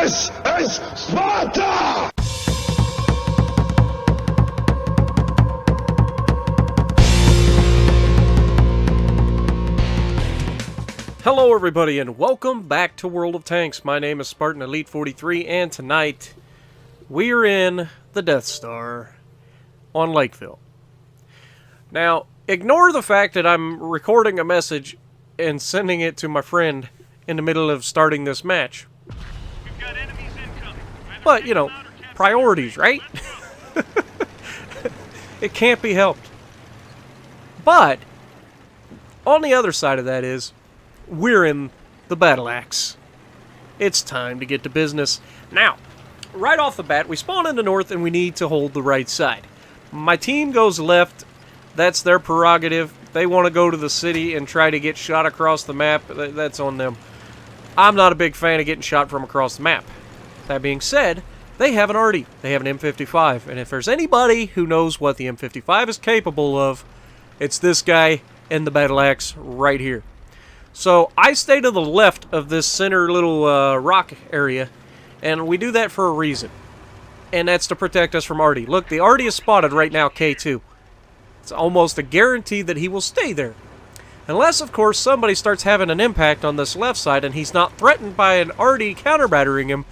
This is Sparta! Hello everybody and welcome back to World of Tanks. My name is Spartan Elite 43 and tonight we are in the Death Star on Lakeville. Now, ignore the fact that I'm recording a message and sending it to my friend in the middle of starting this match. We've got enemies incoming. But, you know, priorities, right? It can't be helped. But, on the other side of that is, we're in the Battleaxe. It's time to get to business. Now, right off the bat, we spawn in the north and we need to hold the right side. My team goes left. That's their prerogative. They want to go to the city and try to get shot across the map. That's on them. I'm not a big fan of getting shot from across the map. That being said, they have an arty. They have an M55. And if there's anybody who knows what the M55 is capable of, it's this guy in the Battleaxe right here. So I stay to the left of this center little rock area, and we do that for a reason. And that's to protect us from arty. Look, the arty is spotted right now, K2. It's almost a guarantee that he will stay there. Unless, of course, somebody starts having an impact on this left side and he's not threatened by an arty counter-battering him.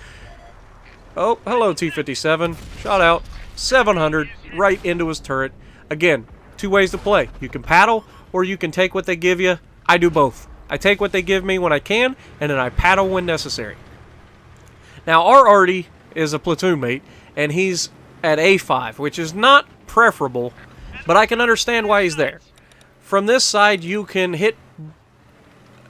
Oh, hello, T-57. Shot out. 700 right into his turret. Again, two ways to play. You can paddle, or you can take what they give you. I do both. I take what they give me when I can, and then I paddle when necessary. Now, our arty is a platoon mate, and he's at A5, which is not preferable, but I can understand why he's there. From this side, you can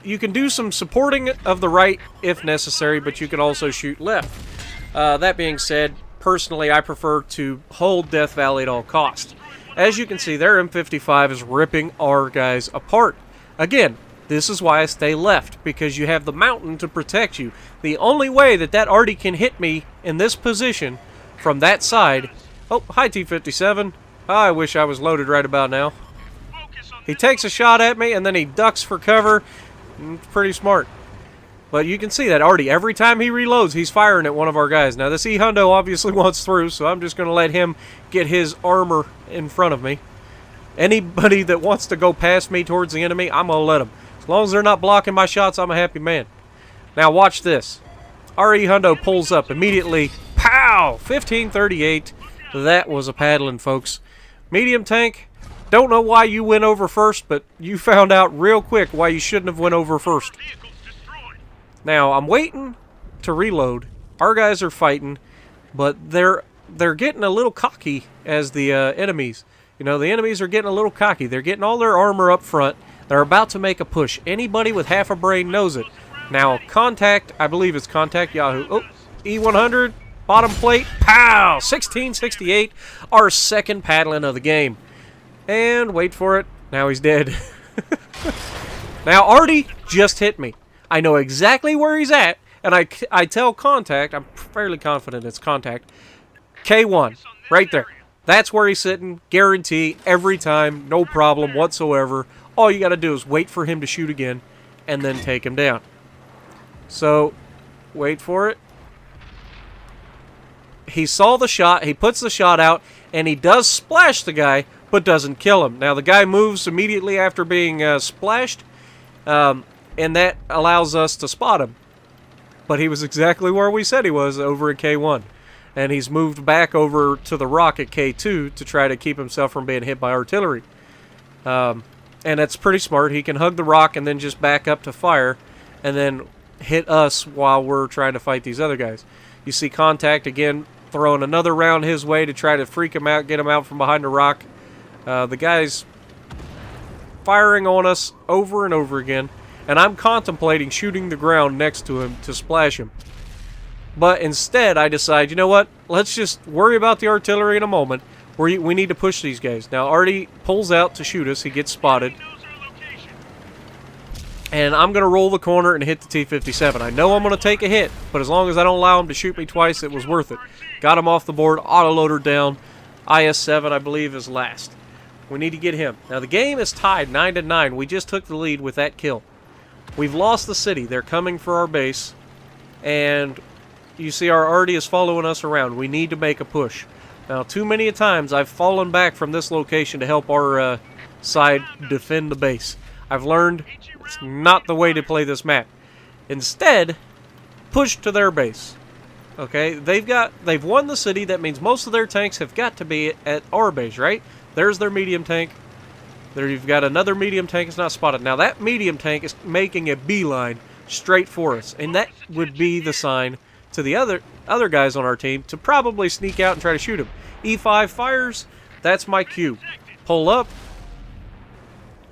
do some supporting of the right if necessary, but you can also shoot left. That being said, personally, I prefer to hold Death Valley at all costs. As you can see, their M55 is ripping our guys apart. Again, this is why I stay left, because you have the mountain to protect you. The only way that arty can hit me in this position from that side... Oh, hi T-57. I wish I was loaded right about now. He takes a shot at me, and then he ducks for cover. It's pretty smart. But you can see that arty, every time he reloads, he's firing at one of our guys. Now, this E-Hundo obviously wants through, so I'm just going to let him get his armor in front of me. Anybody that wants to go past me towards the enemy, I'm going to let them. As long as they're not blocking my shots, I'm a happy man. Now watch this. Our E-Hundo pulls up immediately. Pow! 1538. That was a paddling, folks. Medium tank. Don't know why you went over first, but you found out real quick why you shouldn't have went over first. Now, I'm waiting to reload. Our guys are fighting, but they're getting a little cocky as the enemies. You know, the enemies are getting a little cocky. They're getting all their armor up front. They're about to make a push. Anybody with half a brain knows it. Now, contact, I believe it's contact Yahoo. Oh, E100, bottom plate, pow! 1668, our second paddling of the game. And wait for it, now he's dead. Now, arty just hit me. I know exactly where he's at, and I tell contact, I'm fairly confident it's contact, K1, right there. That's where he's sitting, guarantee, every time, no problem whatsoever. All you got to do is wait for him to shoot again, and then take him down. So, wait for it. He saw the shot, he puts the shot out, and he does splash the guy, but doesn't kill him. Now, the guy moves immediately after being splashed, and that allows us to spot him. But he was exactly where we said he was, over at K1. And he's moved back over to the rock at K2 to try to keep himself from being hit by artillery. And that's pretty smart. He can hug the rock and then just back up to fire and then hit us while we're trying to fight these other guys. You see contact again throwing another round his way to try to freak him out, get him out from behind the rock. The guy's firing on us over and over again, and I'm contemplating shooting the ground next to him to splash him. But instead, I decide, you know what? Let's just worry about the artillery in a moment. We need to push these guys. Now, arty pulls out to shoot us. He gets spotted. And I'm going to roll the corner and hit the T-57. I know I'm going to take a hit, but as long as I don't allow him to shoot me twice, it was worth it. Got him off the board, autoloader down. IS-7, I believe, is last. We need to get him. Now, the game is tied 9-9. We just took the lead with that kill. We've lost the city. They're coming for our base. And you see our arty is following us around. We need to make a push. Now, too many times I've fallen back from this location to help our side defend the base. I've learned it's not the way to play this map. Instead, push to their base. Okay, they've won the city. That means most of their tanks have got to be at our base, right? There's their medium tank. There you've got another medium tank. It's not spotted. Now that medium tank is making a beeline straight for us, and that would be the sign to the other guys on our team to probably sneak out and try to shoot him. E5 fires. That's my cue. Pull up.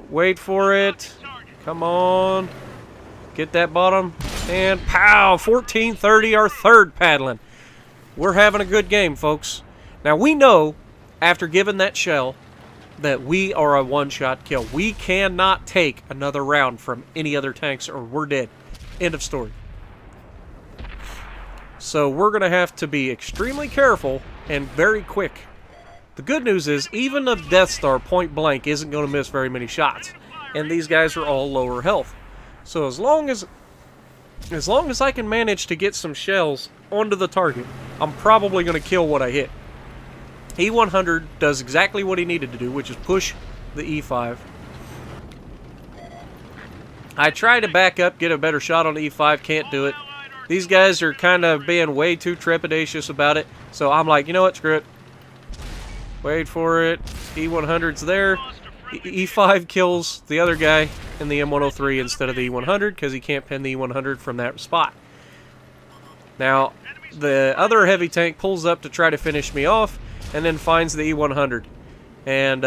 Wait for it. Come on. Get that bottom. And pow! 1430, our third paddling. We're having a good game, folks. Now, we know, after giving that shell, that we are a one-shot kill. We cannot take another round from any other tanks or we're dead. End of story. So we're going to have to be extremely careful and very quick. The good news is, even a Death Star point blank isn't going to miss very many shots. And these guys are all lower health. So as long as I can manage to get some shells onto the target, I'm probably going to kill what I hit. E100 does exactly what he needed to do, which is push the E5. I try to back up, get a better shot on the E5, can't do it. These guys are kind of being way too trepidatious about it, so I'm like, you know what, screw it. Wait for it. E100's there. E5 kills the other guy in the M103 instead of the E100 because he can't pin the E100 from that spot. Now, the other heavy tank pulls up to try to finish me off and then finds the E100. And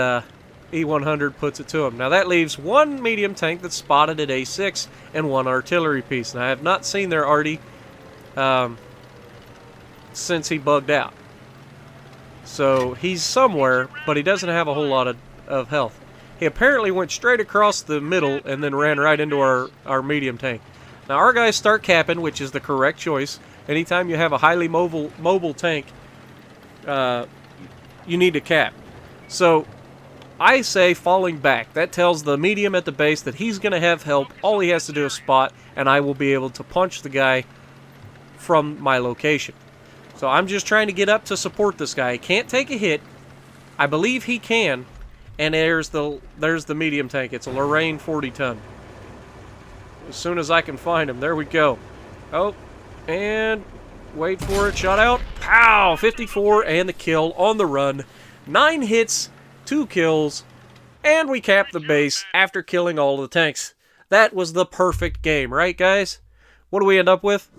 E100 puts it to him. Now, that leaves one medium tank that's spotted at A6 and one artillery piece. Now, I have not seen their arty since he bugged out. So, he's somewhere, but he doesn't have a whole lot of health. He apparently went straight across the middle and then ran right into our medium tank. Now, our guys start capping, which is the correct choice. Anytime you have a highly mobile tank, you need to cap. So, I say falling back. That tells the medium at the base that he's going to have help. All he has to do is spot, and I will be able to punch the guy from my location. So, I'm just trying to get up to support this guy. He can't take a hit. I believe he can. And there's the medium tank. It's a Lorraine 40-ton. As soon as I can find him, there we go. Oh, and wait for it. Shot out. Pow! 54 and the kill on the run. 9 hits, 2 kills, and we capped the base after killing all the tanks. That was the perfect game, right, guys? What do we end up with?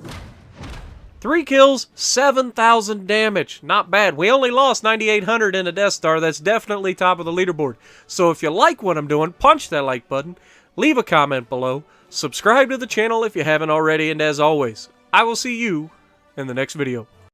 3 kills, 7,000 damage. Not bad. We only lost 9,800 in a Death Star. That's definitely top of the leaderboard. So if you like what I'm doing, punch that like button. Leave a comment below. Subscribe to the channel if you haven't already. And as always, I will see you in the next video.